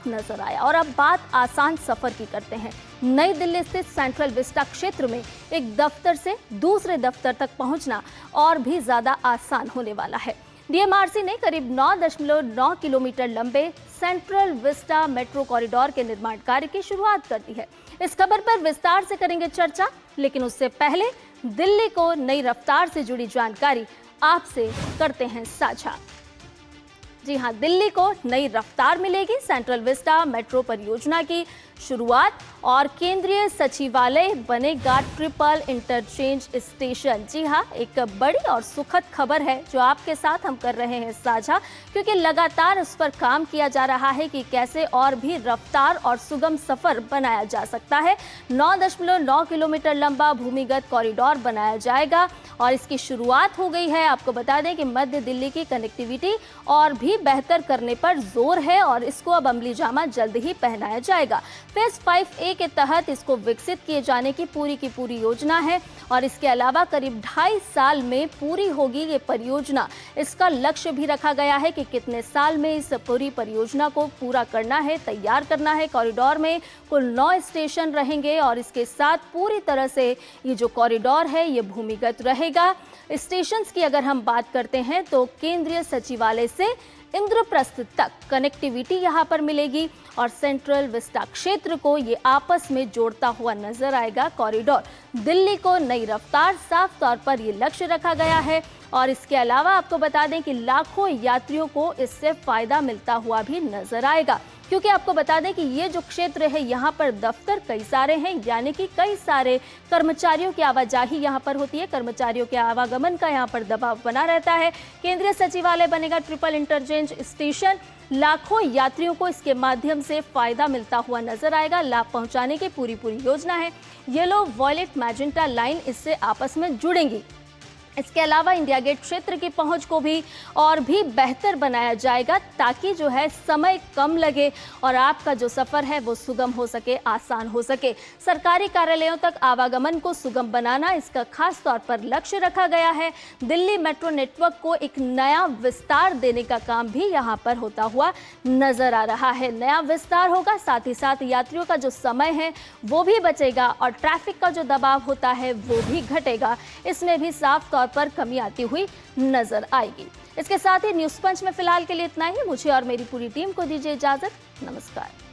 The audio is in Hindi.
साफ नजर आया। और अब बात आसान सफर की करते हैं। नई दिल्ली स्थित सेंट्रल विस्टा क्षेत्र में एक दफ्तर से दूसरे दफ्तर तक पहुंचना और भी ज्यादा आसान होने वाला है। डीएमआरसी ने करीब 9.9 किलोमीटर लंबे सेंट्रल विस्टा मेट्रो कॉरिडोर के निर्माण कार्य की शुरुआत कर दी है। इस खबर पर विस्तार से करेंगे चर्चा, लेकिन उससे पहले दिल्ली को नई रफ्तार से जुड़ी जानकारी आपसे करते हैं साझा। जी हां, दिल्ली को नई रफ्तार मिलेगी। सेंट्रल विस्टा मेट्रो परियोजना की शुरुआत और केंद्रीय सचिवालय बनेगा ट्रिपल इंटरचेंज स्टेशन। जी हां, एक बड़ी और सुखद खबर है जो आपके साथ हम कर रहे हैं साझा, क्योंकि लगातार इस पर काम किया जा रहा है कि कैसे और भी रफ्तार और सुगम सफर बनाया जा सकता है। 9.9 किलोमीटर लंबा भूमिगत कॉरिडोर बनाया जाएगा और इसकी शुरुआत हो गई है। आपको बता दें कि मध्य दिल्ली की कनेक्टिविटी और भी बेहतर करने पर जोर है और इसको अब अमली जामा जल्द ही पहनाया जाएगा। फेज 5A के तहत इसको विकसित किए जाने की पूरी योजना है और इसके अलावा करीब 2.5 साल में पूरी होगी ये परियोजना। इसका लक्ष्य भी रखा गया है कि कितने साल में इस पूरी परियोजना को पूरा करना है, तैयार करना है। कॉरिडोर में कुल 9 स्टेशन रहेंगे और इसके साथ पूरी तरह से ये जो कॉरिडोर है ये भूमिगत रहेगा। स्टेशंस की अगर हम बात करते हैं तो केंद्रीय सचिवालय से इंद्रप्रस्थ तक कनेक्टिविटी यहाँ पर मिलेगी और सेंट्रल विस्टा क्षेत्र को ये आपस में जोड़ता हुआ नजर आएगा कॉरिडोर। दिल्ली को नई रफ्तार, साफ तौर पर ये लक्ष्य रखा गया है और इसके अलावा आपको बता दें कि लाखों यात्रियों को इससे फायदा मिलता हुआ भी नजर आएगा, क्योंकि आपको बता दें कि ये जो क्षेत्र है यहाँ पर दफ्तर कई सारे हैं, यानी कि कई सारे कर्मचारियों की आवाजाही यहाँ पर होती है, कर्मचारियों के आवागमन का यहाँ पर दबाव बना रहता है। केंद्रीय सचिवालय बनेगा ट्रिपल इंटरचेंज स्टेशन। लाखों यात्रियों को इसके माध्यम से फायदा मिलता हुआ नजर आएगा। लाभ पहुंचाने की पूरी योजना है। येलो, वॉयलेट, मैजेंटा लाइन इससे आपस में जुड़ेंगी। इसके अलावा इंडिया गेट क्षेत्र की पहुंच को भी और भी बेहतर बनाया जाएगा ताकि जो है समय कम लगे और आपका जो सफ़र है वो सुगम हो सके, आसान हो सके। सरकारी कार्यालयों तक आवागमन को सुगम बनाना इसका खास तौर पर लक्ष्य रखा गया है। दिल्ली मेट्रो नेटवर्क को एक नया विस्तार देने का काम भी यहाँ पर होता हुआ नजर आ रहा है। नया विस्तार होगा, साथ ही साथ यात्रियों का जो समय है वो भी बचेगा और ट्रैफिक का जो दबाव होता है वो भी घटेगा। इसमें भी साफ तौर पर कमी आती हुई नजर आएगी। इसके साथ ही न्यूज़ पंच में फिलहाल के लिए इतना ही। मुझे और मेरी पूरी टीम को दीजिए इजाजत। नमस्कार।